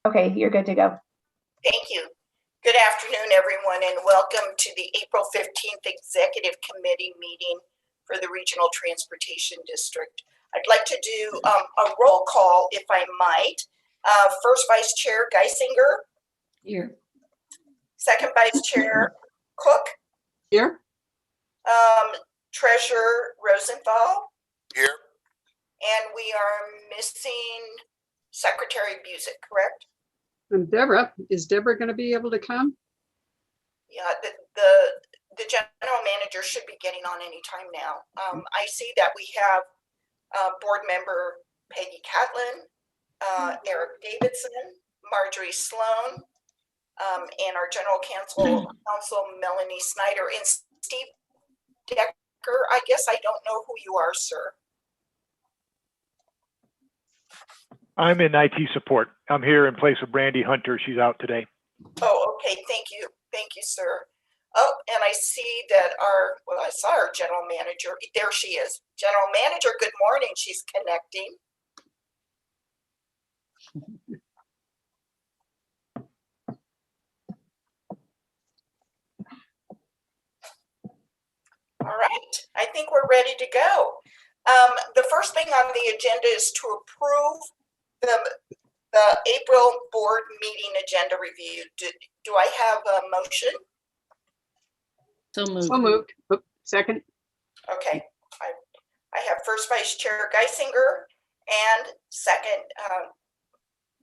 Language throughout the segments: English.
Okay, you're good to go. Thank you. Good afternoon, everyone, and welcome to the April 15th Executive Committee meeting for the Regional Transportation District. I'd like to do a roll call, if I might. First Vice Chair Geisinger. Here. Second Vice Chair Cook. Here. Treasurer Rosenthal. Here. And we are missing Secretary Busick, correct? And Deborah, is Deborah going to be able to come? Yeah, the general manager should be getting on any time now. I see that we have board member Peggy Catlin, Eric Davidson, Marjorie Sloan, and our general counsel Melanie Snyder, and Steve Decker. I guess I don't know who you are, sir. I'm in IT support. I'm here in place of Brandy Hunter. She's out today. Oh, okay. Thank you. Thank you, sir. Oh, and I see that I saw our general manager. There she is. General manager, good morning. She's connecting. All right. I think we're ready to go. The first thing on the agenda is to approve the April board meeting agenda review. Do I have a motion? So moved. So moved. Oh, second. Okay. I have first Vice Chair Geisinger and second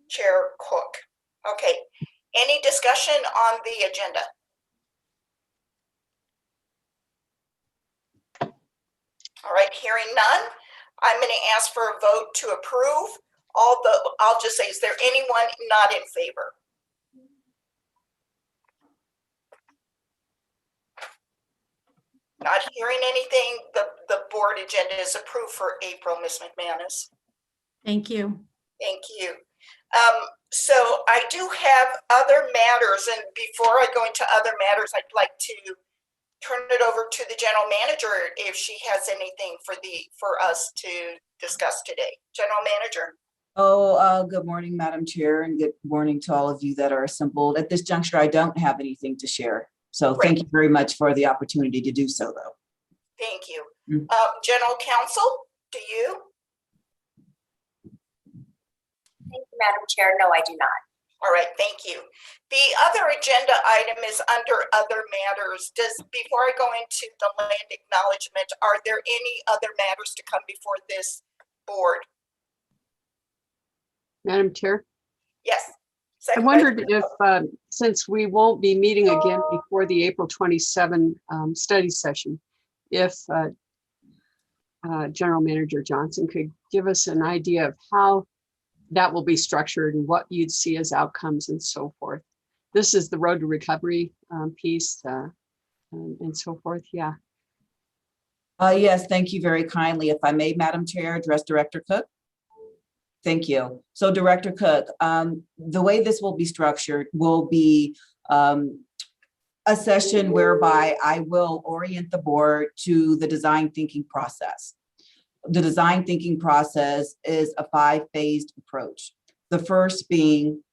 Chair Cook. Okay. Any discussion on the agenda? All right. Hearing none, I'm going to ask for a vote to approve. I'll just say, is there anyone not in favor? Not hearing anything. The board agenda is approved for April, Ms. McManus. Thank you. Thank you. So I do have other matters, and before I go into other matters, I'd like to turn it over to the general manager if she has anything for us to discuss today. General manager. Good morning, Madam Chair, and good morning to all of you that are assembled. At this juncture, I don't have anything to share. So Thank you very much for the opportunity to do so, though. Thank you. General Counsel, do you? Thank you, Madam Chair. No, I do not. All right, thank you. The other agenda item is under other matters. Before I go into the land acknowledgement, are there any other matters to come before this board? Madam Chair? Yes. I wondered if, since we won't be meeting again before the April 27 study session, if General Manager Johnson could give us an idea of how that will be structured and what you'd see as outcomes and so forth. This is the road to recovery piece and so forth. Yeah. Yes, thank you very kindly. If I may, Madam Chair, address Director Cook. Thank you. So Director Cook, the way this will be structured will be a session whereby I will orient the board to the design thinking process. The design thinking process is a 5-phased approach. The first being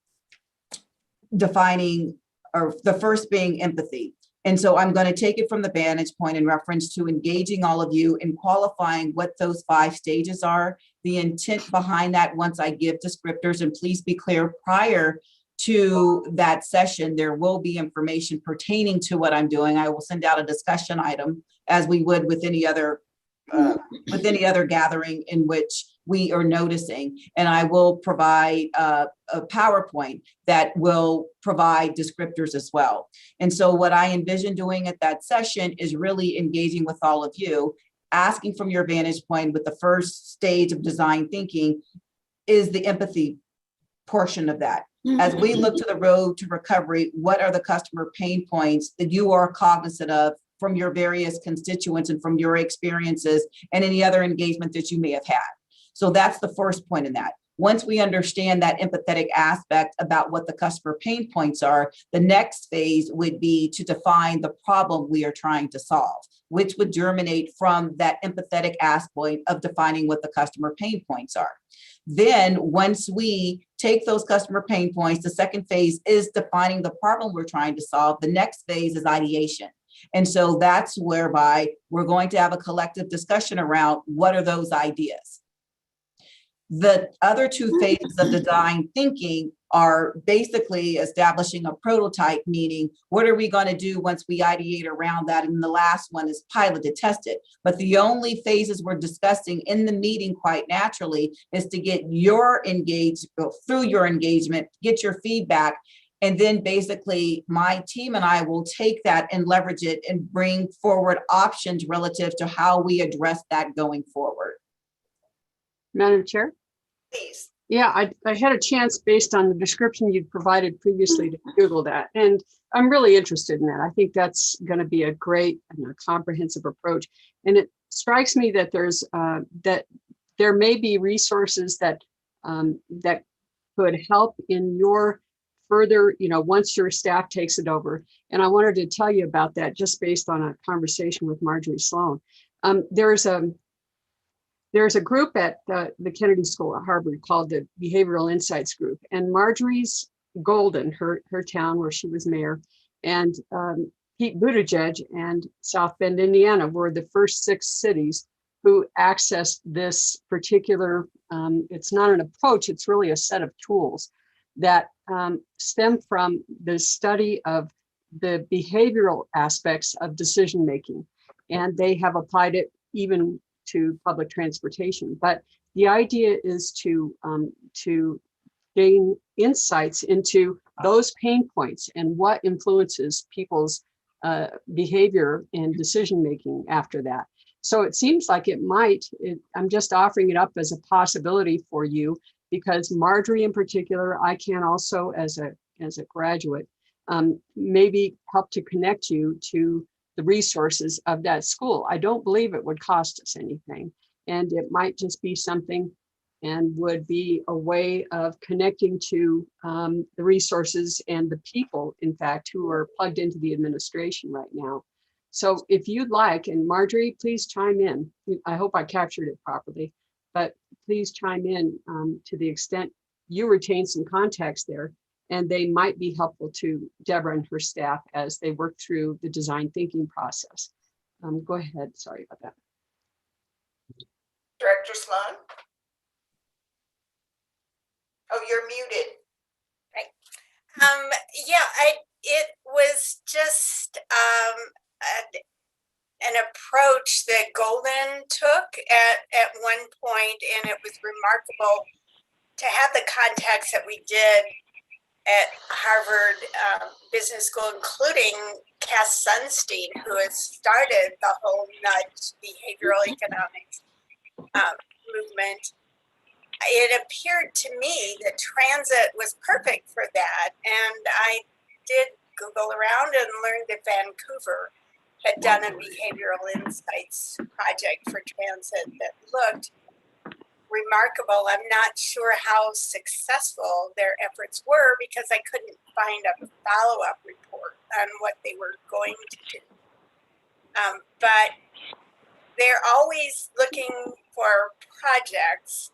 empathy. And so I'm going to take it from the vantage point in reference to engaging all of you in qualifying what those 5 stages are, the intent behind that once I give descriptors, and please be clear, prior to that session, there will be information pertaining to what I'm doing. I will send out a discussion item as we would with any other gathering in which we are noticing, and I will provide a PowerPoint that will provide descriptors as well. And so what I envision doing at that session is really engaging with all of you, asking from your vantage point with the first stage of design thinking is the empathy portion of that. As we look to the road to recovery, what are the customer pain points that you are cognizant of from your various constituents and from your experiences and any other engagement that you may have had? So that's the first point in that. Once we understand that empathetic aspect about what the customer pain points are, the next phase would be to define the problem we are trying to solve, which would germinate from that empathetic aspect of defining what the customer pain points are. Then once we take those customer pain points, the second phase is defining the problem we're trying to solve. The next phase is ideation. And so that's whereby we're going to have a collective discussion around what are those ideas. The other two phases of design thinking are basically establishing a prototype, meaning what are we going to do once we ideate around that? And the last one is piloted, tested. But the only phases we're discussing in the meeting quite naturally is to get your through your engagement, get your feedback. And then basically my team and I will take that and leverage it and bring forward options relative to how we address that going forward. Madam Chair? Please. Yeah, I had a chance based on the description you'd provided previously to Google that. And I'm really interested in that. I think that's going to be a great and a comprehensive approach. And it strikes me that there may be resources that that could help in your further, once your staff takes it over. And I wanted to tell you about that just based on a conversation with Marjorie Sloan. There's a group at the Kennedy School at Harvard called the Behavioral Insights Group, and Marjorie's Golden, her town where she was mayor, and Pete Buttigieg and South Bend, Indiana were the first 6 cities who accessed this particular, it's not an approach, it's really a set of tools that stem from the study of the behavioral aspects of decision making. And they have applied it even to public transportation. But the idea is to gain insights into those pain points and what influences people's behavior and decision making after that. So it seems like I'm just offering it up as a possibility for you, because Marjorie in particular, I can also as a graduate, maybe help to connect you to the resources of that school. I don't believe it would cost us anything. And it might just be something and would be a way of connecting to the resources and the people, in fact, who are plugged into the administration right now. So if you'd like, and Marjorie, please chime in. I hope I captured it properly, but please chime in to the extent you retain some context there, and they might be helpful to Deborah and her staff as they work through the design thinking process. Go ahead, sorry about that. Director Sloan? Oh, you're muted. It was just an approach that Golden took at one point, and it was remarkable to have the contacts that we did at Harvard Business School, including Cass Sunstein, who has started the whole nudge behavioral economics movement. It appeared to me that transit was perfect for that. And I did Google around and learned that Vancouver had done a behavioral insights project for transit that looked remarkable. I'm not sure how successful their efforts were because I couldn't find a follow-up report on what they were going to do. But they're always looking for projects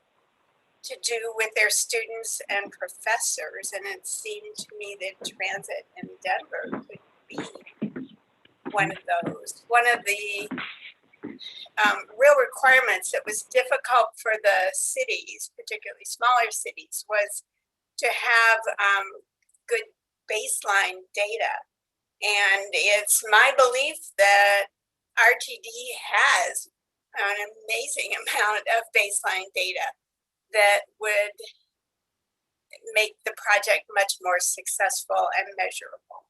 to do with their students and professors, and it seemed to me that transit in Denver could be one of those. One of the real requirements that was difficult for the cities, particularly smaller cities, was to have good baseline data. And it's my belief that RTD has an amazing amount of baseline data that would make the project much more successful and measurable.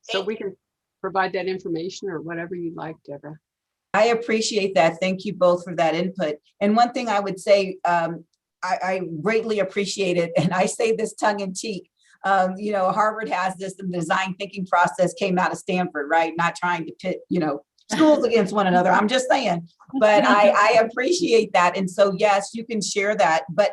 So we can provide that information or whatever you'd like, Deborah. I appreciate that. Thank you both for that input. And one thing I would say, I greatly appreciate it, and I say this tongue in cheek. Harvard has this, the design thinking process came out of Stanford, right? Not trying to pit, schools against one another. I'm just saying, but I appreciate that. And so, yes, you can share that. But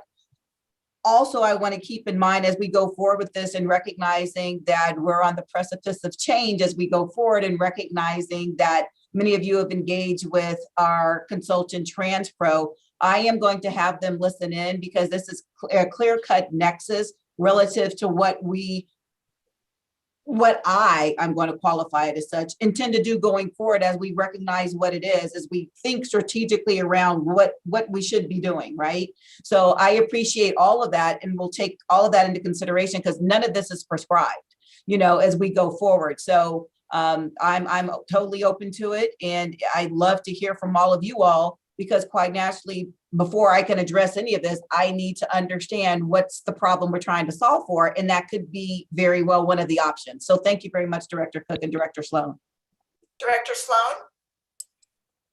also, I want to keep in mind as we go forward with this and recognizing that we're on the precipice of change as we go forward, and recognizing that many of you have engaged with our consultant TransPro. I am going to have them listen in because this is a clear-cut nexus relative to what I'm going to qualify it as such, intend to do going forward as we recognize what it is, as we think strategically around what we should be doing, right? So I appreciate all of that, and we'll take all of that into consideration because none of this is prescribed, as we go forward. So I'm totally open to it, and I'd love to hear from all of you all, because quite naturally, before I can address any of this, I need to understand what's the problem we're trying to solve for. And that could be very well one of the options. So thank you very much, Director Cook and Director Sloan. Director Sloan?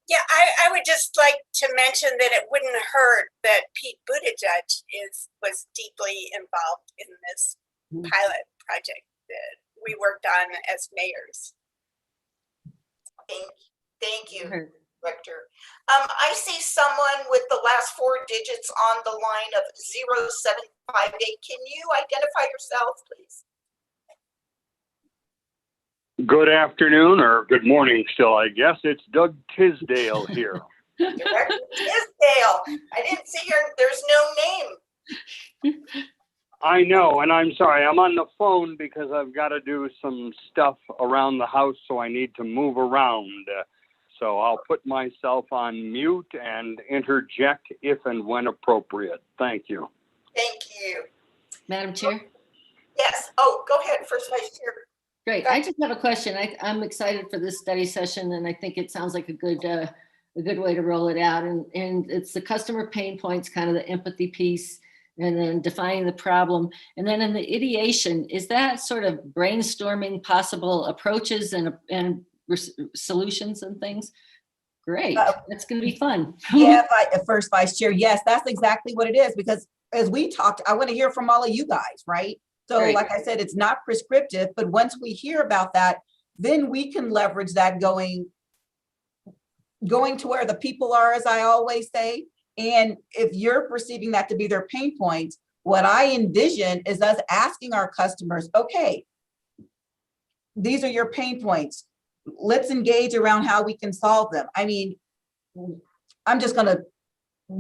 Yeah, I would just like to mention that it wouldn't hurt that Pete Buttigieg was deeply involved in this pilot project that we worked on as mayors. Thank you, Director. I see someone with the last 4 digits on the line of 0758. Can you identify yourself, please? Good afternoon, or good morning still, I guess. It's Doug Tisdale here. Director Tisdale. I didn't see there's no name. I know, and I'm sorry. I'm on the phone because I've got to do some stuff around the house, so I need to move around. So I'll put myself on mute and interject if and when appropriate. Thank you. Thank you. Madam Chair? Yes. Oh, go ahead, First Vice Chair. Great. I just have a question. I'm excited for this study session, and I think it sounds like a good way to roll it out. And it's the customer pain points, kind of the empathy piece, and then defining the problem. And then in the ideation, is that sort of brainstorming possible approaches and solutions and things? Great. That's going to be fun. Yeah, First Vice Chair. Yes, that's exactly what it is. Because as we talked, I want to hear from all of you guys, right? So Right. Like I said, it's not prescriptive, but once we hear about that, then we can leverage that going to where the people are, as I always say. And if you're perceiving that to be their pain points, what I envision is us asking our customers, okay, these are your pain points. Let's engage around how we can solve them. I mean, I'm just going to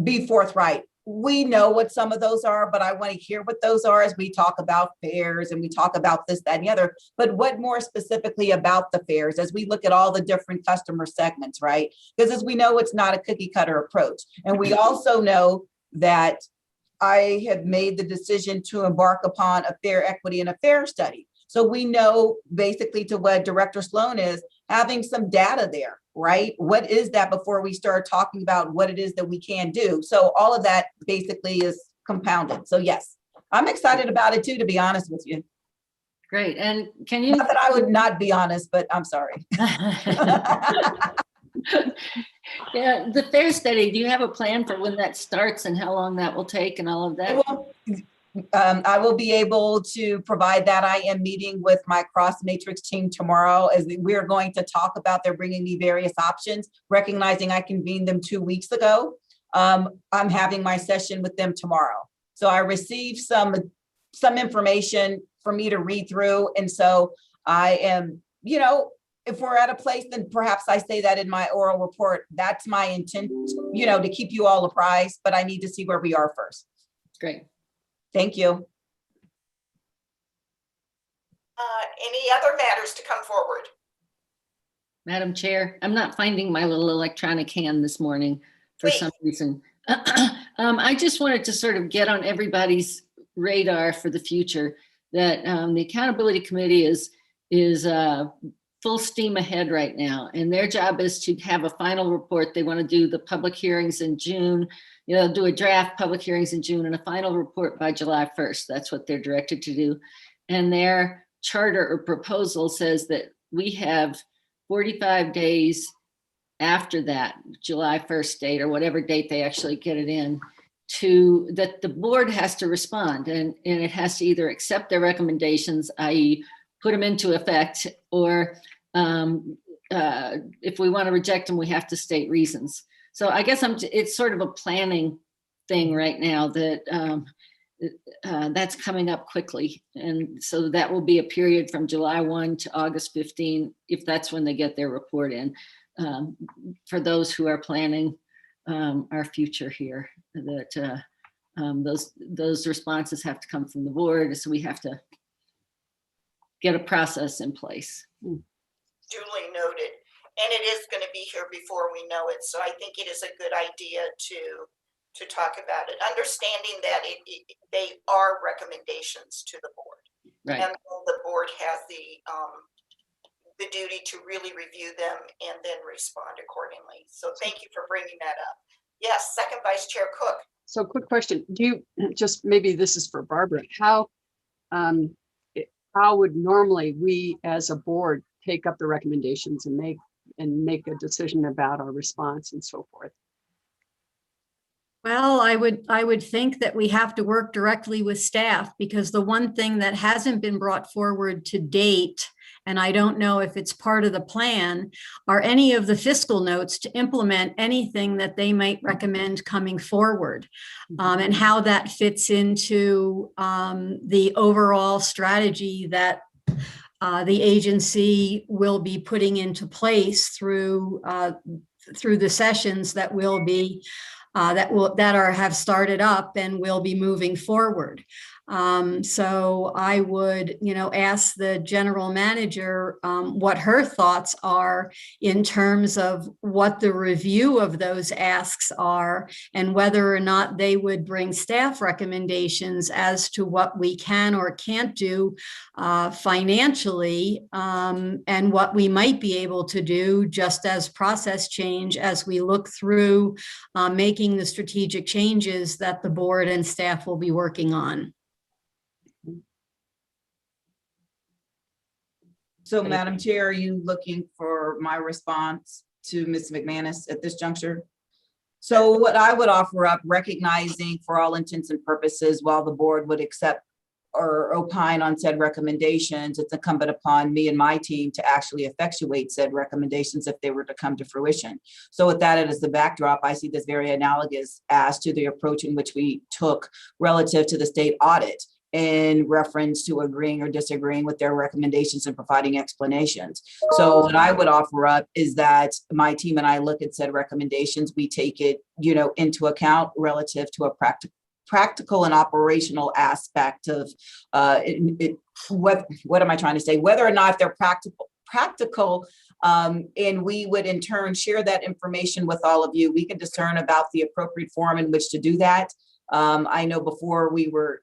be forthright. We know what some of those are, but I want to hear what those are as we talk about fairs and we talk about this, that, and the other. But what more specifically about the fairs as we look at all the different customer segments, right? Because as we know, it's not a cookie cutter approach. And we also know that I have made the decision to embark upon a fair equity and a fair study. So we know basically to what Director Sloan is having some data there, right? What is that before we start talking about what it is that we can do? So all of that basically is compounded. So yes, I'm excited about it too, to be honest with you. Great. And can you? Not that I would not be honest, but I'm sorry. Yeah, the fair study, do you have a plan for when that starts and how long that will take and all of that? I will be able to provide that. I am meeting with my cross matrix team tomorrow as we're going to talk about, they're bringing me various options, recognizing I convened them 2 weeks ago. I'm having my session with them tomorrow. So I received some information for me to read through. And so I am, if we're at a place, then perhaps I say that in my oral report. That's my intent, to keep you all apprised, but I need to see where we are first. Great. Thank you. Any other matters to come forward? Madam Chair, I'm not finding my little electronic hand this morning for Please. some reason. I just wanted to sort of get on everybody's radar for the future that the Accountability Committee is full steam ahead right now. And their job is to have a final report. They want to do the public hearings in June. Do a draft, public hearings in June, and a final report by July 1st. That's what they're directed to do. And their charter or proposal says that we have 45 days after that, July 1st date or whatever date they actually get it in, that the board has to respond. And it has to either accept their recommendations, i.e. put them into effect, or if we want to reject them, we have to state reasons. So I guess it's sort of a planning thing right now that that's coming up quickly. And so that will be a period from July 1 to August 15, if that's when they get their report in, for those who are planning our future here. That those responses have to come from the board, so we have to get a process in place. Duly noted. And it is going to be here before we know it. So I think it is a good idea to talk about it, understanding that they are recommendations to the board. Right. And the board has the duty to really review them and then respond accordingly. So thank you for bringing that up. Yes, second Vice Chair Cook. So quick question, do you, just maybe this is for Barbara, how would normally we as a board take up the recommendations and make a decision about our response and so forth? Well, I would think that we have to work directly with staff, because the one thing that hasn't been brought forward to date, and I don't know if it's part of the plan, are any of the fiscal notes to implement anything that they might recommend coming forward, and how that fits into the overall strategy that the agency will be putting into place through the sessions that will be have started up and will be moving forward. So I would, ask the general manager what her thoughts are in terms of what the review of those asks are, and whether or not they would bring staff recommendations as to what we can or can't do financially, and what we might be able to do just as process change as we look through making the strategic changes that the board and staff will be working on. So Madam Chair, are you looking for my response to Ms. McManus at this juncture? So what I would offer up, recognizing for all intents and purposes, while the board would accept or opine on said recommendations, it's incumbent upon me and my team to actually effectuate said recommendations if they were to come to fruition. So with that as the backdrop, I see this very analogous as to the approach in which we took relative to the state audit, in reference to agreeing or disagreeing with their recommendations and providing explanations. So what I would offer up is that my team and I look at said recommendations, we take it, into account relative to a practical and operational aspect of what am I trying to say? Whether or not they're practical, and we would in turn share that information with all of you. We can discern about the appropriate form in which to do that. I know before we were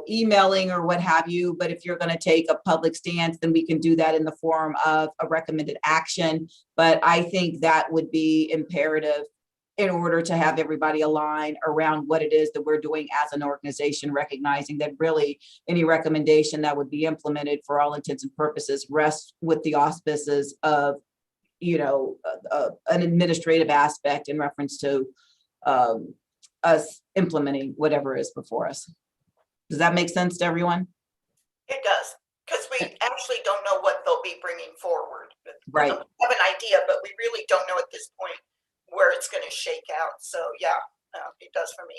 emailing or what have you, but if you're going to take a public stance, then we can do that in the form of a recommended action. But I think that would be imperative in order to have everybody align around what it is that we're doing as an organization, recognizing that really any recommendation that would be implemented for all intents and purposes rests with the auspices of, an administrative aspect in reference to us implementing whatever is before us. Does that make sense to everyone? It does, because we actually don't know what they'll be bringing forward. Right. We have an idea, but we really don't know at this point where it's going to shake out. So yeah, it does for me.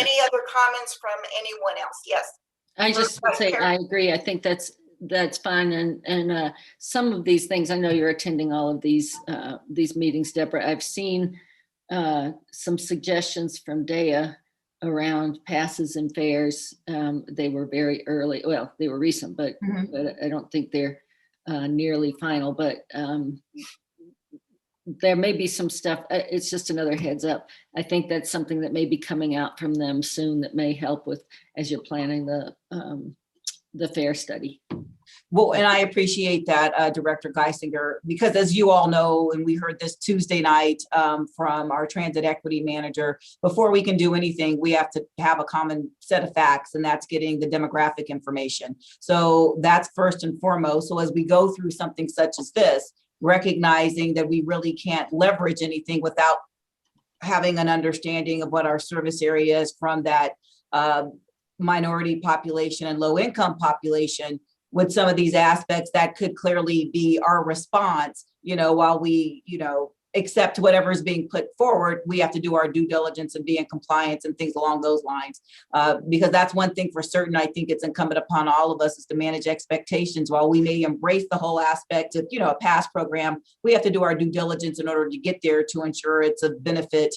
Any other comments from anyone else? Yes. I just would say I agree. I think that's fine. And some of these things, I know you're attending all of these meetings, Deborah. I've seen some suggestions from DEA around passes and fares. They were very early. Well, they were recent, but I don't think they're nearly final. But there may be some stuff. It's just another heads up. I think that's something that may be coming out from them soon that may help with as you're planning the fare study. Well, and I appreciate that, Director Geisinger, because as you all know, and we heard this Tuesday night from our transit equity manager, before we can do anything, we have to have a common set of facts, and that's getting the demographic information. So that's first and foremost. So as we go through something such as this, recognizing that we really can't leverage anything without having an understanding of what our service area is from that minority population and low income population, with some of these aspects that could clearly be our response, while we, accept whatever is being put forward. We have to do our due diligence and be in compliance and things along those lines. Because that's one thing for certain, I think it's incumbent upon all of us is to manage expectations. While we may embrace the whole aspect of, a past program, we have to do our due diligence in order to get there to ensure it's a benefit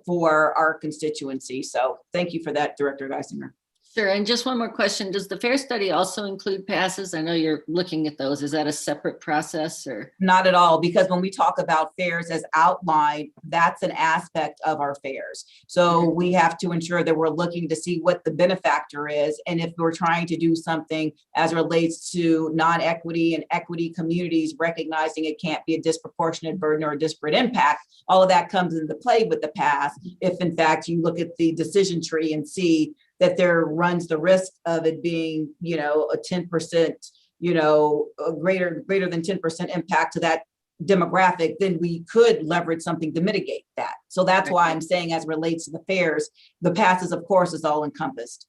for our constituency. So thank you for that, Director Geisinger. Sure. And just one more question. Does the fair study also include passes? I know you're looking at those. Is that a separate process or? Not at all, because when we talk about fairs as outlined, that's an aspect of our fairs. So we have to ensure that we're looking to see what the benefactor is. And if we're trying to do something as it relates to non-equity and equity communities, recognizing it can't be a disproportionate burden or a disparate impact, all of that comes into play with the pass. If in fact you look at the decision tree and see that there runs the risk of it being, a 10%, a greater than 10% impact to that demographic, then we could leverage something to mitigate that. So that's why I'm saying, as it relates to the fairs, the passes, of course, is all encompassed.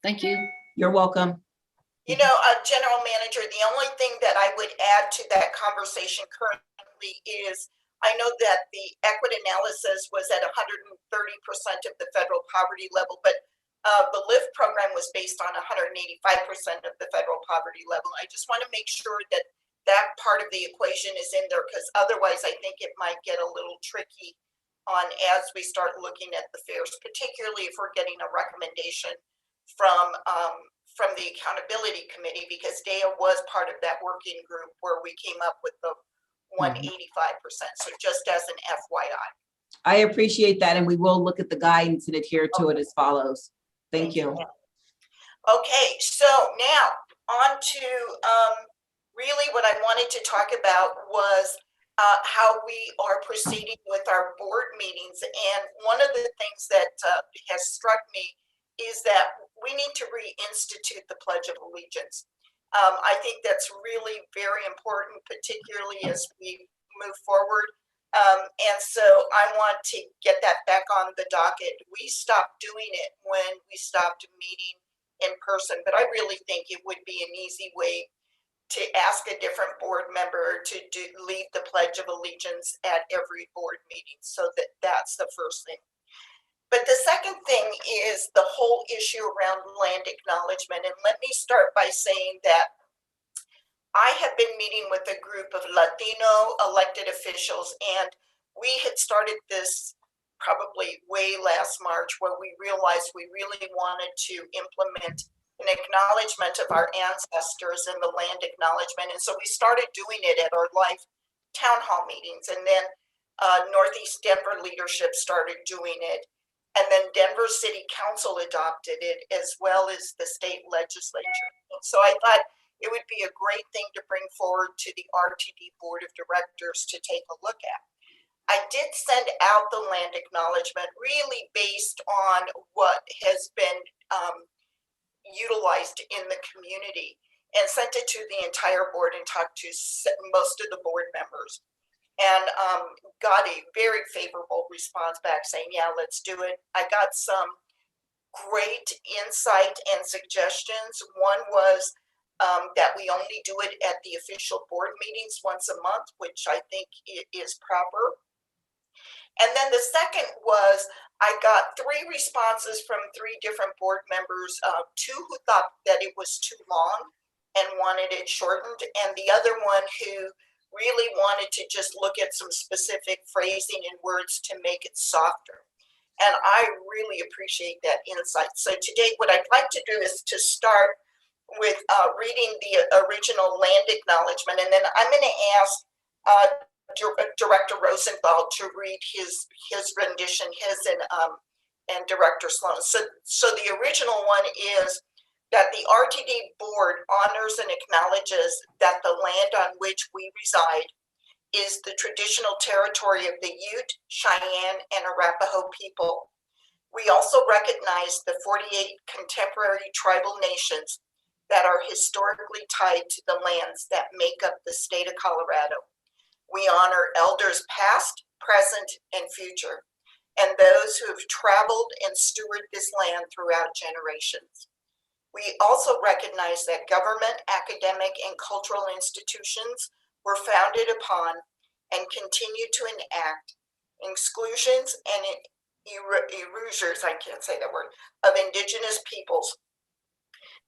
Thank you. You're welcome. General Manager, the only thing that I would add to that conversation currently is I know that the equity analysis was at 130% of the federal poverty level, but the LIFT program was based on 185% of the federal poverty level. I just want to make sure that that part of the equation is in there, because otherwise I think it might get a little tricky as we start looking at the fairs, particularly if we're getting a recommendation from the Accountability Committee, because Dea was part of that working group where we came up with the 185%. So just as an FYI. I appreciate that. And we will look at the guidance and adhere to it as follows. Thank you. Okay, so now on to really what I wanted to talk about was how we are proceeding with our board meetings. And one of the things that has struck me is that we need to reinstitute the Pledge of Allegiance. I think that's really very important, particularly as we move forward. And so I want to get that back on the docket. We stopped doing it when we stopped meeting in person, but I really think it would be an easy way to ask a different board member to lead the Pledge of Allegiance at every board meeting. So that's the first thing. But the second thing is the whole issue around land acknowledgement. And let me start by saying that I have been meeting with a group of Latino elected officials, and we had started this probably way last March, where we realized we really wanted to implement an acknowledgement of our ancestors in the land acknowledgement. And so we started doing it at our live town hall meetings. And then Northeast Denver leadership started doing it. And then Denver City Council adopted it, as well as the state legislature. And so I thought it would be a great thing to bring forward to the RTD Board of Directors to take a look at. I did send out the land acknowledgement really based on what has been utilized in the community, and sent it to the entire board and talked to most of the board members. And got a very favorable response back saying, yeah, let's do it. I got some great insight and suggestions. One was that we only do it at the official board meetings once a month, which I think is proper. And then the second was I got 3 responses from 3 different board members, 2 who thought that it was too long and wanted it shortened, and the other one who really wanted to just look at some specific phrasing and words to make it softer. And I really appreciate that insight. So today, what I'd like to do is to start with reading the original land acknowledgement, and then I'm going to ask Director Rosenthal to read his rendition, and Director Sloan. So the original one is that the RTD Board honors and acknowledges that the land on which we reside is the traditional territory of the Ute, Cheyenne, and Arapaho people. We also recognize the 48 contemporary tribal nations that are historically tied to the lands that make up the state of Colorado. We honor elders past, present, and future, and those who have traveled and stewarded this land throughout generations. We also recognize that government, academic, and cultural institutions were founded upon and continue to enact exclusions and erasures, I can't say that word, of Indigenous peoples.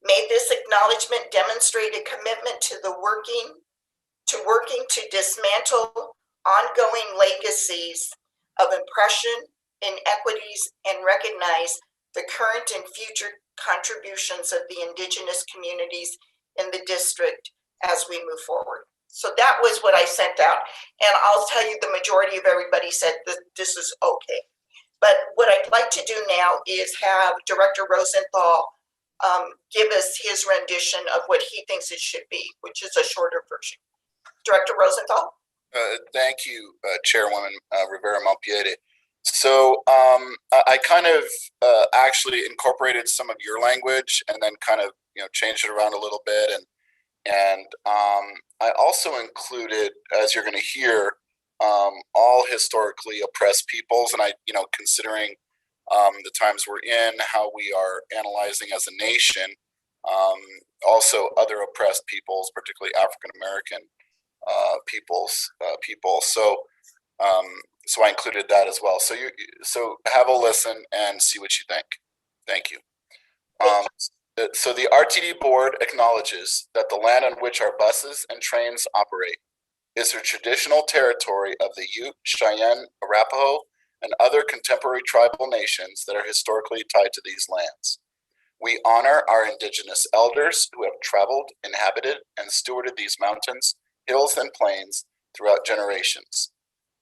May this acknowledgement demonstrate a commitment to working to dismantle ongoing legacies of oppression, inequities, and recognize the current and future contributions of the Indigenous communities in the district as we move forward. So that was what I sent out. And I'll tell you, the majority of everybody said that this is okay. But what I'd like to do now is have Director Rosenthal give us his rendition of what he thinks it should be, which is a shorter version. Director Rosenthal? Thank you, Chairwoman Rivera-Malpiede. So I kind of actually incorporated some of your language and then kind of changed it around a little bit, and I also included, as you're going to hear, all historically oppressed peoples, and I considering the times we're in, how we are analyzing as a nation, also other oppressed peoples, particularly African American people. So I included that as well. So have a listen and see what you think. Thank you. So the RTD Board acknowledges that the land on which our buses and trains operate is the traditional territory of the Ute, Cheyenne, Arapaho, and other contemporary tribal nations that are historically tied to these lands. We honor our Indigenous elders who have traveled, inhabited, and stewarded these mountains, hills, and plains throughout generations.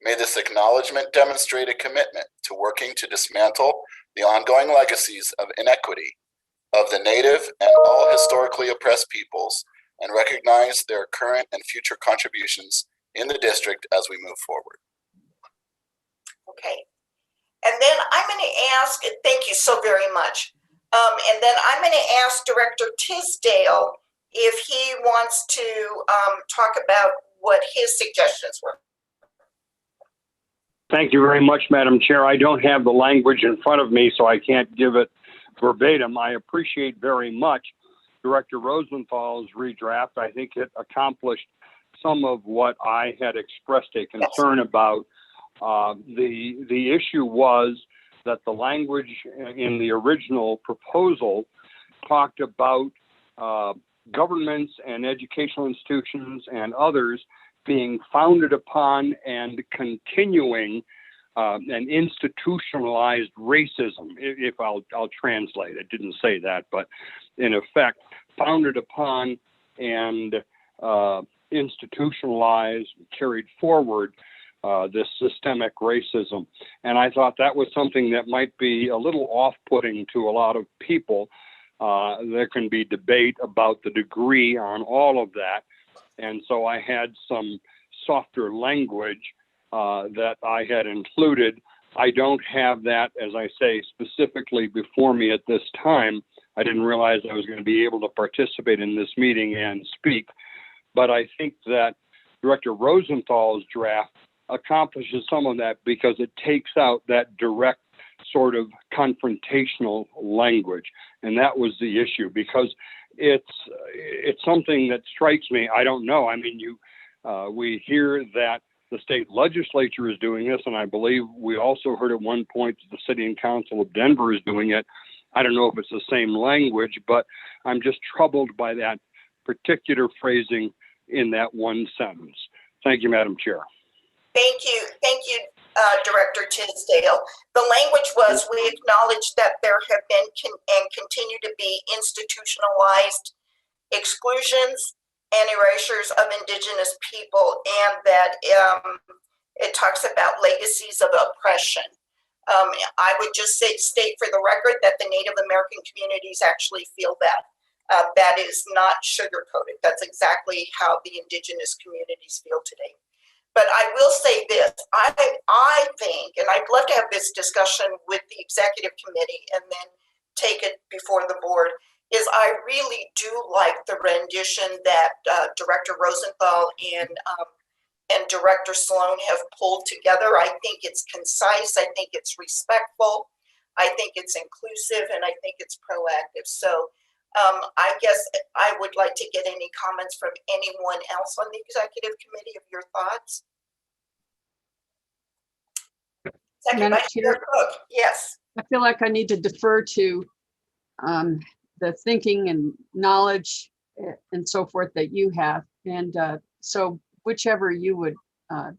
May this acknowledgement demonstrate a commitment to working to dismantle the ongoing legacies of inequity of the Native and all historically oppressed peoples, and recognize their current and future contributions in the district as we move forward. Okay. And then I'm going to ask, thank you so very much. And then I'm going to ask Director Tisdale if he wants to talk about what his suggestions were. Thank you very much, Madam Chair. I don't have the language in front of me, so I can't give it verbatim. I appreciate very much Director Rosenthal's redraft. I think it accomplished some of what I had expressed a concern about. The issue was that the language in the original proposal talked about governments and educational institutions and others being founded upon and continuing an institutionalized racism, if I'll translate. It didn't say that, but in effect, founded upon and institutionalized, carried forward this systemic racism. And I thought that was something that might be a little off-putting to a lot of people. There can be debate about the degree on all of that. And so I had some softer language that I had included. I don't have that, as I say, specifically before me at this time. I didn't realize I was going to be able to participate in this meeting and speak. But I think that Director Rosenthal's draft accomplishes some of that because it takes out that direct sort of confrontational language. And that was the issue, because it's something that strikes me. I don't know. I mean, we hear that the state legislature is doing this, and I believe we also heard at one point that the City and Council of Denver is doing it. I don't know if it's the same language, but I'm just troubled by that particular phrasing in that one sentence. Thank you, Madam Chair. Thank you, Director Tisdale. The language was, we acknowledge that there have been and continue to be institutionalized exclusions and erasures of Indigenous people, and that it talks about legacies of oppression. I would just state for the record that the Native American communities actually feel that. That is not sugar-coated. That's exactly how the Indigenous communities feel today. But I will say this, I think, and I'd love to have this discussion with the executive committee and then take it before the board, is I really do like the rendition that Director Rosenthal and Director Sloan have pulled together. I think it's concise, I think it's respectful, I think it's inclusive, and I think it's proactive. So I guess I would like to get any comments from anyone else on the executive committee of your thoughts. Second Madam Vice Chair Cook, yes. I feel like I need to defer to the thinking and knowledge and so forth that you have. And so whichever you would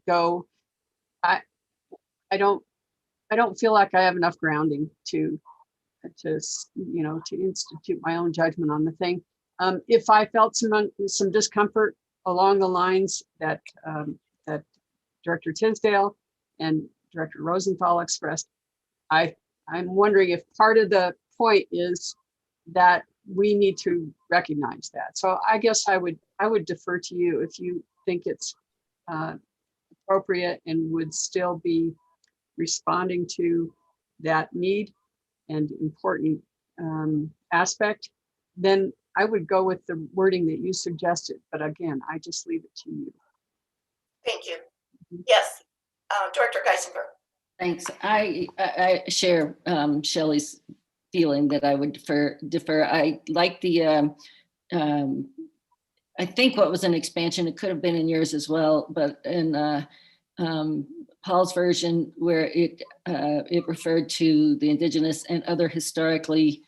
go, I don't feel like I have enough grounding to institute my own judgment on the thing. If I felt some discomfort along the lines that that Director Tisdale and Director Rosenthal expressed, I'm wondering if part of the point is that we need to recognize that. So I guess I would defer to you if you think it's appropriate and would still be responding to that need and important aspect, then I would go with the wording that you suggested. But again, I just leave it to you. Thank you. Yes, Director Geisinger. Thanks. I share Shelley's feeling that I would defer. I like the, I think what was an expansion, it could have been in yours as well, but in Paul's version where it referred to the Indigenous and other historically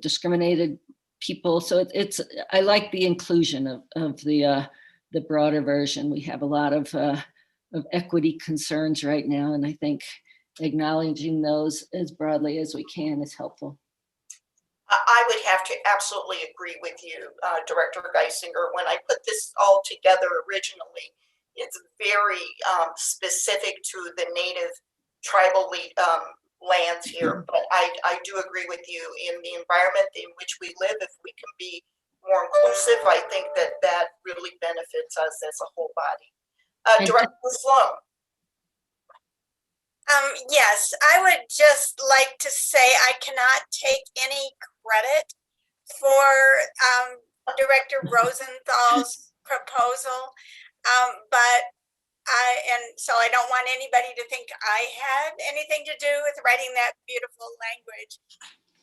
discriminated people. So I like the inclusion of the broader version. We have a lot of equity concerns right now, and I think acknowledging those as broadly as we can is helpful. I would have to absolutely agree with you, Director Geisinger. When I put this all together originally, it's very specific to the native tribal lands here. But I do agree with you in the environment in which we live. If we can be more inclusive, I think that really benefits us as a whole body. Director Sloan. Yes, I would just like to say I cannot take any credit for Director Rosenthal's proposal, but so I don't want anybody to think I had anything to do with writing that beautiful language.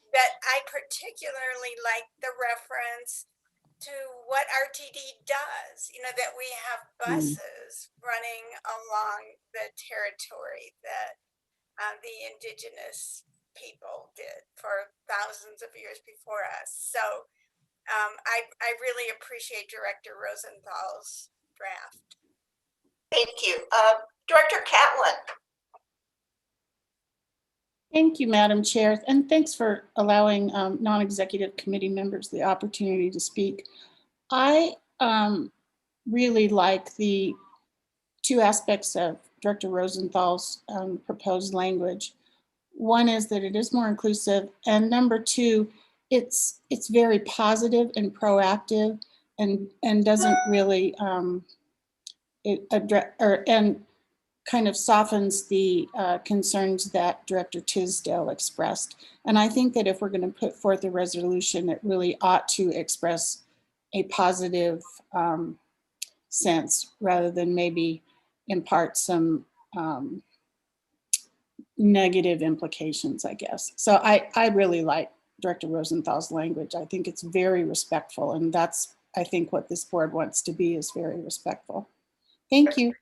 But I particularly like the reference to what RTD does, that we have buses running along the territory that the Indigenous people did for thousands of years before us. So I really appreciate Director Rosenthal's draft. Thank you. Director Catlin. Thank you, Madam Chair, and thanks for allowing non-executive committee members the opportunity to speak. I really like the two aspects of Director Rosenthal's proposed language. One is that it is more inclusive, and number two, it's very positive and proactive, and doesn't really and kind of softens the concerns that Director Tisdale expressed. And I think that if we're going to put forth a resolution, it really ought to express a positive sense rather than maybe impart some negative implications, I guess. So I really like Director Rosenthal's language. I think it's very respectful, and that's, I think, what this board wants to be, is very respectful. Thank you.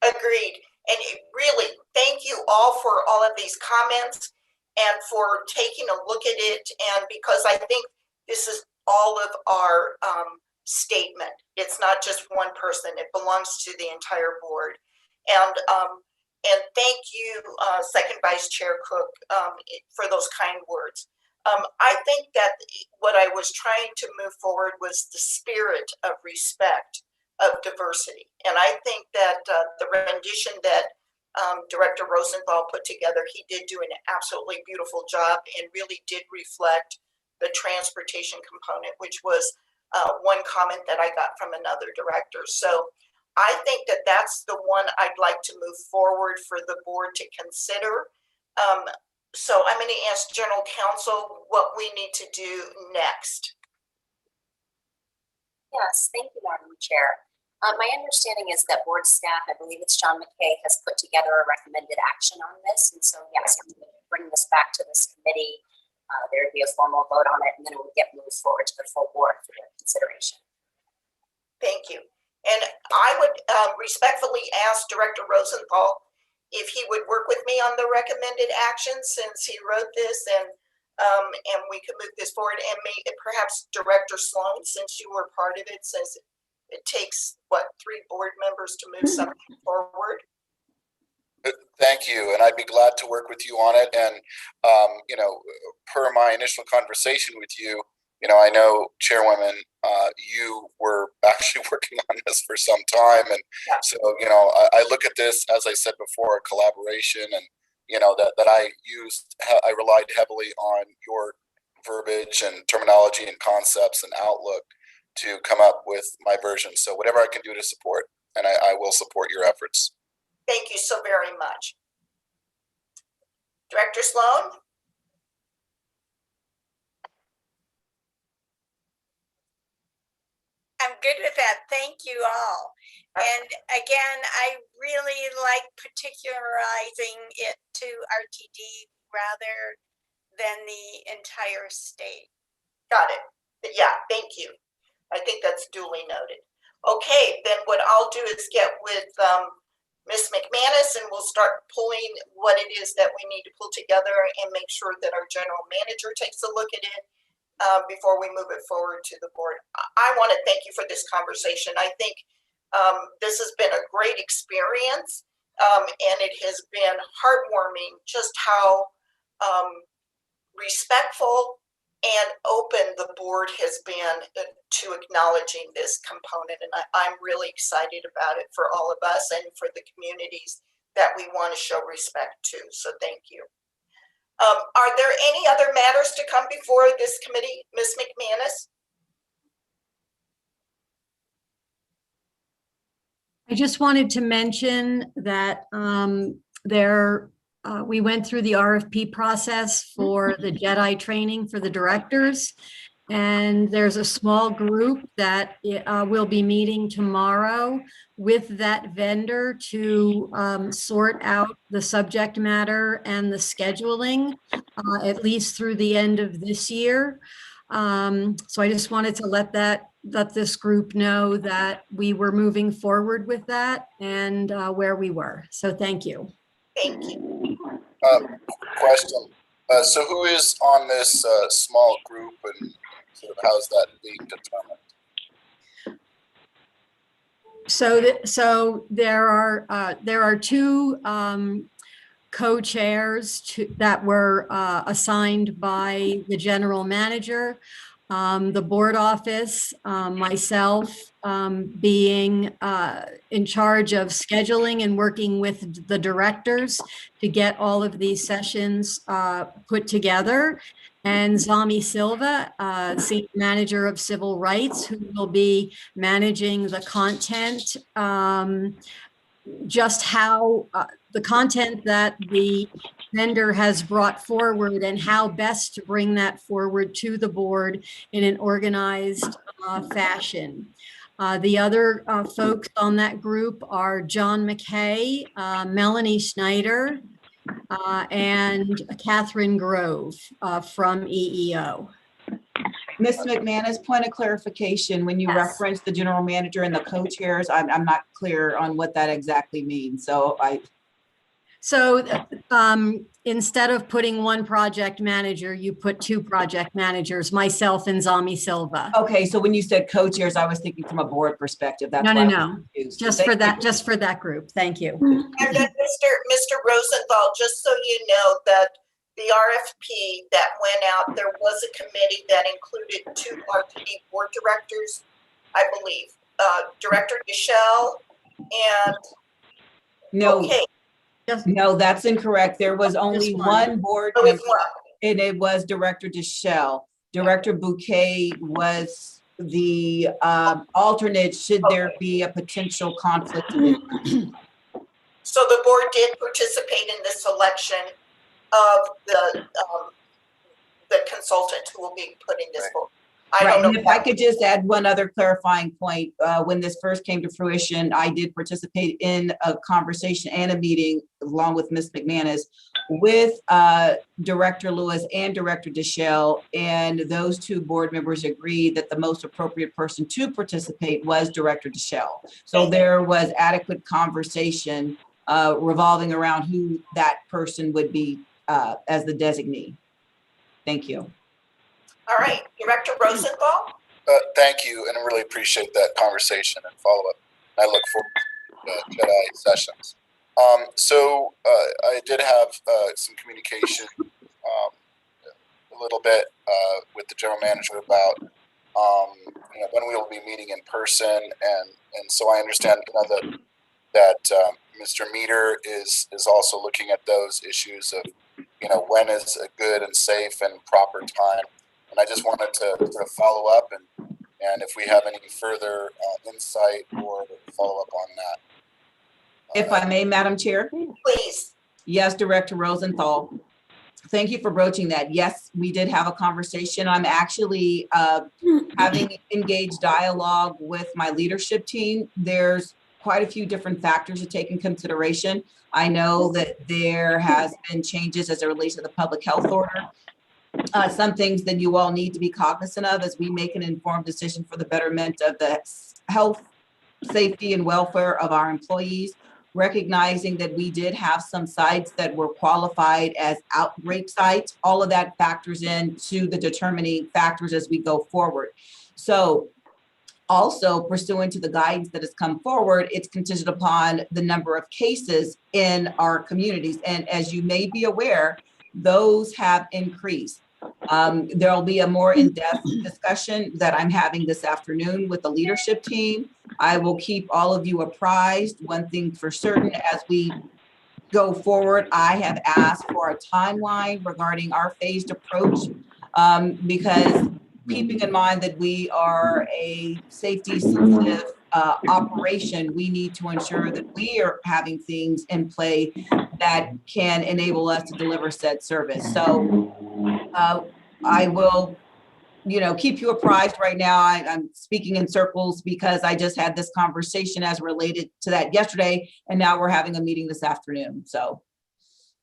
Agreed. And really, thank you all for all of these comments and for taking a look at it. And because I think this is all of our statement. It's not just one person. It belongs to the entire board. And thank you, Second Vice Chair Cook, for those kind words. I think that what I was trying to move forward was the spirit of respect of diversity. And I think that the rendition that Director Rosenthal put together, he did do an absolutely beautiful job and really did reflect the transportation component, which was one comment that I got from another director. So I think that that's the one I'd like to move forward for the board to consider. So I'm going to ask General Counsel what we need to do next. Yes, thank you, Madam Chair. My understanding is that board staff, I believe it's John McKay, has put together a recommended action on this. And so, yes, I'm going to bring this back to this committee. There would be a formal vote on it, and then it would get moved forward to the full board for their consideration. Thank you. And I would respectfully ask Director Rosenthal if he would work with me on the recommended actions since he wrote this, and we could move this forward, and perhaps Director Sloan, since you were part of it, since it takes, what, 3 board members to move something forward. Thank you, and I'd be glad to work with you on it. And you know, per my initial conversation with you, you know, I know, Chairwoman, you were actually working on this for some time, and Yeah. so you know, I look at this, as I said before, a collaboration, and you know that I relied heavily on your verbiage and terminology and concepts and outlook to come up with my version. So whatever I can do to support, and I will support your efforts. Thank you so very much. Director Sloan? I'm good with that. Thank you all. And again, I really like particularizing it to RTD rather than the entire state. Got it. Yeah, thank you. I think that's duly noted. Okay, then what I'll do is get with Ms. McManus, and we'll start pulling what it is that we need to pull together and make sure that our general manager takes a look at it before we move it forward to the board. I want to thank you for this conversation. I think this has been a great experience, and it has been heartwarming just how respectful and open the board has been to acknowledging this component. And I'm really excited about it for all of us and for the communities that we want to show respect to. So thank you. Are there any other matters to come before this committee, Ms. McManus? I just wanted to mention that we went through the RFP process for the JEDI training for the directors, and there's a small group that will be meeting tomorrow with that vendor to sort out the subject matter and the scheduling, at least through the end of this year. So I just wanted to let this group know that we were moving forward with that and where we were. So thank you. Thank you. Question. So who is on this small group, and sort of how's that being determined? So there are 2 co-chairs that were assigned by the general manager. The board office, myself being in charge of scheduling and working with the directors to get all of these sessions put together. And Zami Silva, Senior Manager of Civil Rights, who will be managing the content, just how the content that the vendor has brought forward and how best to bring that forward to the board in an organized fashion. The other folks on that group are John McKay, Melanie Schneider, and Catherine Grove from EEO. Ms. McManus, point of clarification, when you reference the general manager and the co-chairs, I'm not clear on what that exactly means. So instead of putting 1 project manager, you put 2 project managers, myself and Zami Silva. Okay, so when you said co-chairs, I was thinking from a board perspective. That's No. Just for that group. Thank you. And then Mr. Rosenthal, just so you know that the RFP that went out, there was a committee that included 2 RTD board directors, I believe, Director Michelle and no. Okay. No, that's incorrect. There was only one board member, and it was Director Deschelle. Director Bouquet was the alternate should there be a potential conflict of interest. So the board did participate in the selection of the consultant who will be putting this forward. And if I could just add one other clarifying point, when this first came to fruition, I did participate in a conversation and a meeting along with Ms. McManus with Director Lewis and Director Deschelle, and those 2 board members agreed that the most appropriate person to participate was Director Deschelle. So there was adequate conversation revolving around who that person would be as the designee. Thank you. All right, Director Rosenthal? Thank you, and I really appreciate that conversation and follow-up. I look forward to Jedi sessions. So I did have some communication a little bit with the general manager about when we will be meeting in person, and so I understand that Mr. Meter is also looking at those issues of when is a good and safe and proper time. And I just wanted to sort of follow up and if we have any further insight or follow up on that. If I may, Madam Chair. Please. Yes, Director Rosenthal. Thank you for broaching that. Yes, we did have a conversation. I'm actually having engaged dialogue with my leadership team. There's quite a few different factors to take in consideration. I know that there has been changes as it relates to the public health order. Some things that you all need to be cognizant of as we make an informed decision for the betterment of the health, safety, and welfare of our employees, recognizing that we did have some sites that were qualified as outbreak sites. All of that factors into the determining factors as we go forward. So also pursuant to the guidance that has come forward, it's contingent upon the number of cases in our communities. And as you may be aware, those have increased. There'll be a more in-depth discussion that I'm having this afternoon with the leadership team. I will keep all of you apprised. One thing for certain, as we go forward, I have asked for a timeline regarding our phased approach because keeping in mind that we are a safety sensitive operation, we need to ensure that we are having things in play that can enable us to deliver said service. So I will, keep you apprised right now. I'm speaking in circles because I just had this conversation as related to that yesterday, and now we're having a meeting this afternoon. So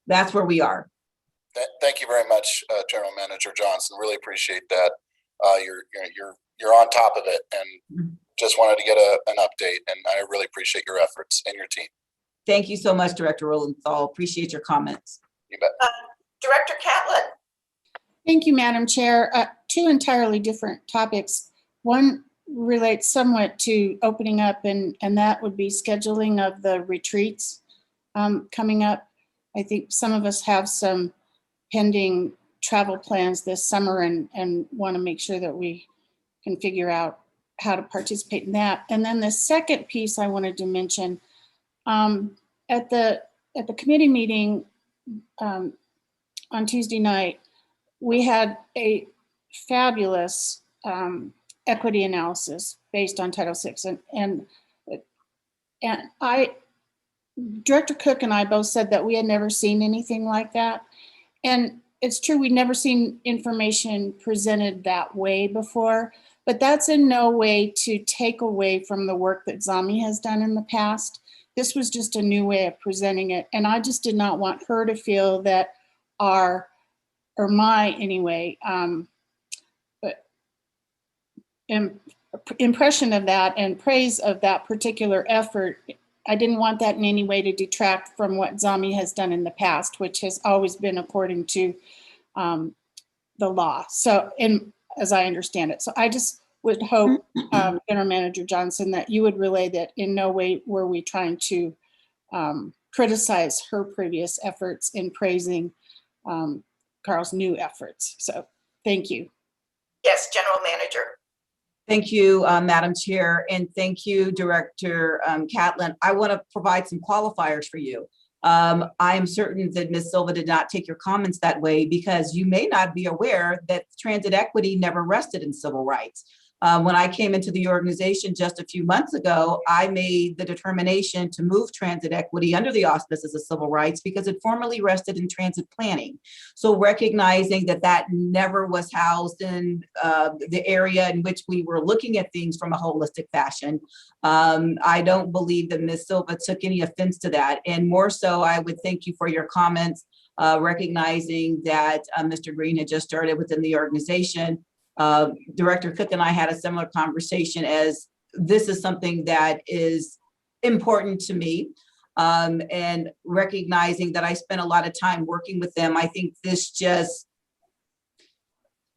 that's where we are. Thank you very much, General Manager Johnson. Really appreciate that. You're on top of it, and just wanted to get an update. And I really appreciate your efforts and your team. Thank you so much, Director Rosenthal. Appreciate your comments. You bet. Director Catlin. Thank you, Madam Chair. Two entirely different topics. One relates somewhat to opening up, and that would be scheduling of the retreats coming up. I think some of us have some pending travel plans this summer and want to make sure that we can figure out how to participate in that. And then the second piece I wanted to mention, at the committee meeting on Tuesday night, we had a fabulous equity analysis based on Title VI. And Director Cook and I both said that we had never seen anything like that. And it's true, we'd never seen information presented that way before, but that's in no way to take away from the work that Zami has done in the past. This was just a new way of presenting it. And I just did not want her to feel that my impression of that and praise of that particular effort, I didn't want that in any way to detract from what Zami has done in the past, which has always been according to the law. So, as I understand it. So I just would hope, General Manager Johnson, that you would relay that in no way were we trying to criticize her previous efforts in praising Carl's new efforts. So thank you. Yes, General Manager. Thank you, Madam Chair, and thank you, Director Catlin. I want to provide some qualifiers for you. I am certain that Ms. Silva did not take your comments that way because you may not be aware that transit equity never rested in civil rights. When I came into the organization just a few months ago, I made the determination to move transit equity under the auspices of civil rights because it formerly rested in transit planning. So recognizing that that never was housed in the area in which we were looking at things from a holistic fashion, I don't believe that Ms. Silva took any offense to that. And more so, I would thank you for your comments, recognizing that Mr. Green had just started within the organization. Director Cook and I had a similar conversation as this is something that is important to me. and recognizing that I spent a lot of time working with them. I think this just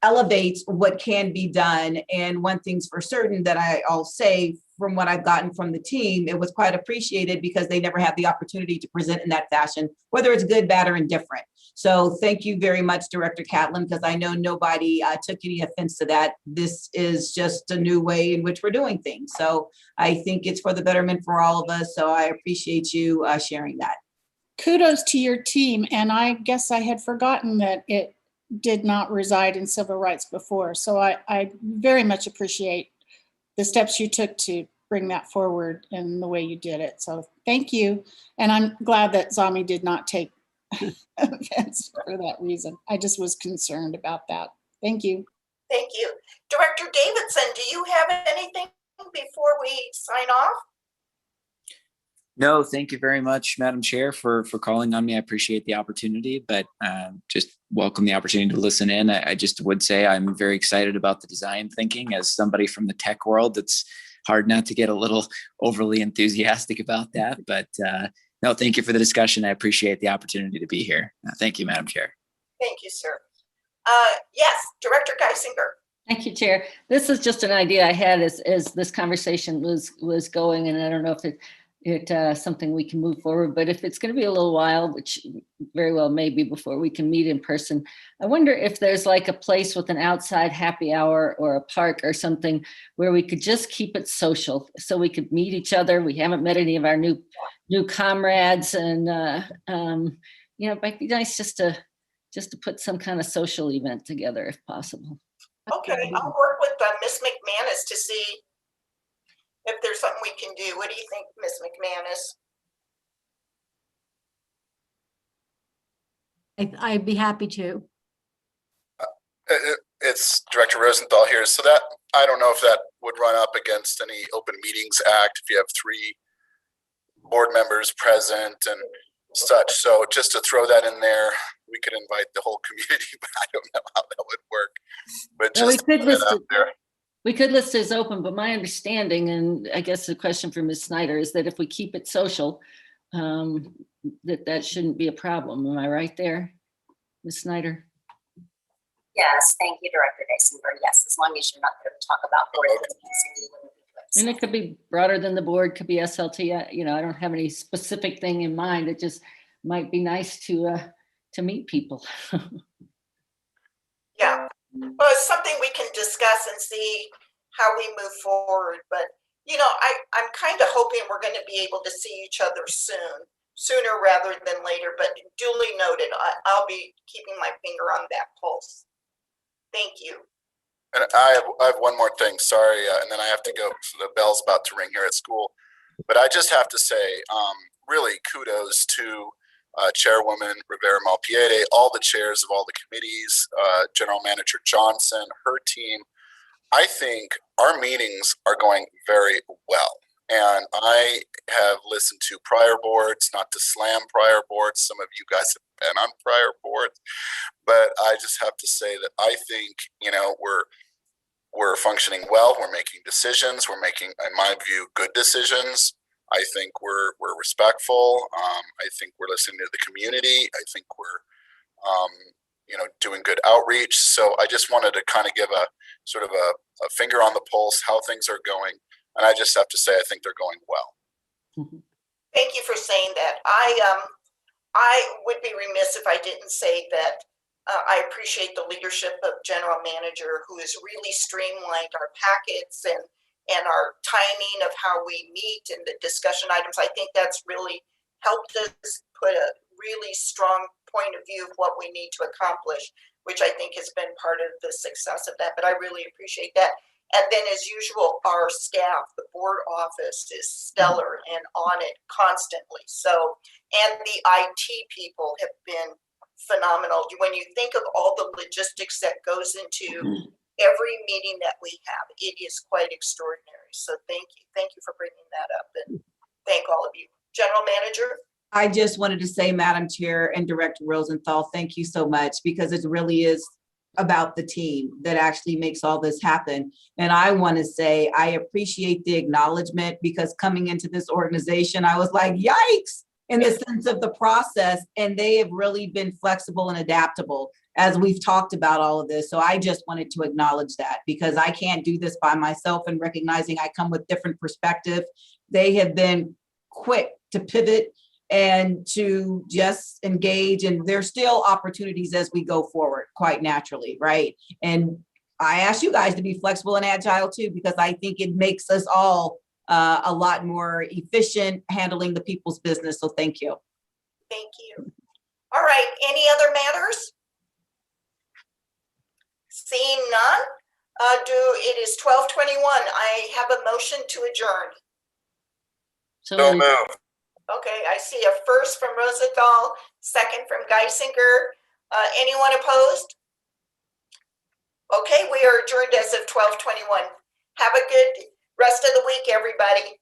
elevates what can be done. And one thing's for certain that I'll say from what I've gotten from the team, it was quite appreciated because they never had the opportunity to present in that fashion, whether it's good, bad, or indifferent. So thank you very much, Director Catlin, because I know nobody took any offense to that. This is just a new way in which we're doing things. So I think it's for the betterment for all of us. So I appreciate you sharing that. Kudos to your team. And I guess I had forgotten that it did not reside in civil rights before. So I very much appreciate the steps you took to bring that forward and the way you did it. So thank you. And I'm glad that Zami did not take offense for that reason. I just was concerned about that. Thank you. Thank you. Director Davidson, do you have anything before we sign off? No, thank you very much, Madam Chair, for calling on me. I appreciate the opportunity, but just welcome the opportunity to listen in. I just would say I'm very excited about the design thinking. As somebody from the tech world, it's hard not to get a little overly enthusiastic about that. But no, thank you for the discussion. I appreciate the opportunity to be here. Thank you, Madam Chair. Thank you, sir. Yes, Director Geisinger. Thank you, Chair. This is just an idea I had as this conversation was going, and I don't know if it's something we can move forward, but if it's going to be a little while, which very well may be before we can meet in person, I wonder if there's like a place with an outside happy hour or a park or something where we could just keep it social, so we could meet each other. We haven't met any of our new comrades, and you know, it might be nice just to put some kind of social event together if possible. Okay, I'll work with Miss McManus to see if there's something we can do. What do you think, Ms. McManus? I'd be happy to. It's Director Rosenthal here. So that, I don't know if that would run up against any Open Meetings Act if you have 3 board members present and such. So just to throw that in there, we could invite the whole community, but I don't know how that would work. But just well, we could list it as open, but my understanding, and I guess the question for Ms. Snyder, is that if we keep it social, that shouldn't be a problem. Am I right there, Ms. Snyder? Yes, thank you, Director Geisinger. Yes, as long as you're not going to talk about board limits. And it could be broader than the board, could be SLT. You know, I don't have any specific thing in mind. It just might be nice to meet people. Yeah, well, it's something we can discuss and see how we move forward. But, you know, I'm kind of hoping we're going to be able to see each other sooner rather than later. But duly noted, I'll be keeping my finger on that pulse. Thank you. And I have one more thing, sorry, and then I have to go. So the bell's about to ring here at school. But I just have to say, really kudos to Chairwoman Rivera-Malpiede, all the chairs of all the committees, General Manager Johnson, her team. I think our meetings are going very well. And I have listened to prior boards, not to slam prior boards. Some of you guys have been on prior boards. But I just have to say that I think, you know, we're functioning well. We're making decisions. We're making, in my view, good decisions. I think we're respectful. I think we're listening to the community. I think we're, you know, doing good outreach. So I just wanted to kind of give a sort of a finger on the pulse, how things are going. And I just have to say, I think they're going well. Thank you for saying that. I would be remiss if I didn't say that I appreciate the leadership of General Manager, who has really streamlined our packets and our timing of how we meet and the discussion items. I think that's really helped us put a really strong point of view of what we need to accomplish, which I think has been part of the success of that. But I really appreciate that. And then, as usual, our staff, the board office, is stellar and on it constantly. So, and the IT people have been phenomenal. When you think of all the logistics that goes into every meeting that we have, it is quite extraordinary. So thank you for bringing that up, and thank all of you. General Manager? I just wanted to say, Madam Chair and Director Rosenthal, thank you so much, because it really is about the team that actually makes all this happen. And I want to say, I appreciate the acknowledgement, because coming into this organization, I was like, yikes, in the sense of the process. And they have really been flexible and adaptable as we've talked about all of this. So I just wanted to acknowledge that, because I can't do this by myself, and recognizing I come with different perspective. They have been quick to pivot and to just engage, and there's still opportunities as we go forward, quite naturally, right? And I ask you guys to be flexible and agile too, because I think it makes us all a lot more efficient handling the people's business. So thank you. Thank you. All right, any other matters? Seeing none, it is 12:21. I have a motion to adjourn. So So moved. moved. Okay, I see a first from Rosenthal, second from Geisinger. Anyone opposed? Okay, we are adjourned as of 12:21. Have a good rest of the week, everybody.